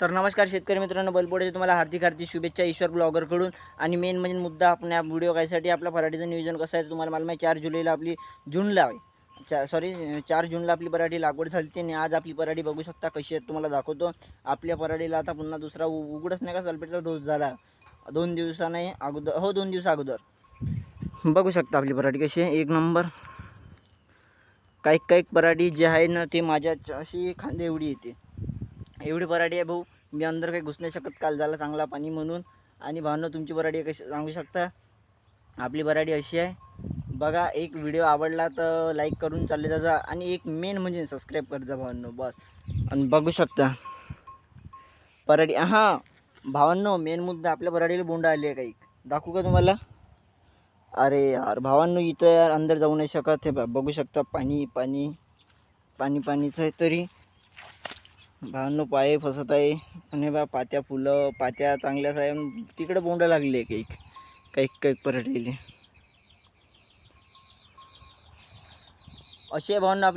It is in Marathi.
तर नमस्कार शेतकरी मित्रांनो, बैलपोळ्याच्या तुम्हाला हार्दिक हार्दिक शुभेच्छा ईश्वर ब्लॉगरकडून. आणि मेन म्हणजे मुद्दा आपण या व्हिडिओ कायसाठी आपल्या पराठीचं नियोजन कसं आहे तुम्हाला मालूम आहे. 4 जुलैला आपली जूनला आहे 4 जूनला आपली पराठी लागवड झाली आणि आज आपली पराठी बघू शकता कशी आहे तुम्हाला दाखवतो. आपल्या पराठीला आता पुन्हा दुसरा उघडच नाही का सल्फेटचा डोस झाला 2 दिवसाने अगोदर, हो 2 दिवसा अगोदर. बघू शकता आपली पराठी कशी आहे, एक नंबर. काही पराठी जे आहे ना ते माझ्या अशी खांदे एवढी येते, एवढी पराठी आहे भाऊ. मी अंदर काही घुस नाही शकत, काल झाला चांगला पाणी म्हणून. आणि भावनो तुमची पराठी कशी सांगू शकता. आपली पराठी अशी आहे बघा. एक व्हिडिओ आवडला तर लाईक करून चालले जा आणि एक मेन म्हणजे सबस्क्राईब कर जा भावांनो बस. आणि बघू शकता पराठी. हां भावांनो, मेन मुद्दा आपल्या पराठीला बोंड आली आहे काही, दाखवू का तुम्हाला. अरे यार भावांनो, इथं यार अंदर जाऊ नाही शकत. हे बघू शकता पाणी पाणी पाणी पाणीचं आहे तरी भावांनो पाय फसत आहे. आणि बा पात्या फुलं पात्या चांगल्याच आहे, तिकडे बोंड लागली आहे काही पराठीले असे भावांनो.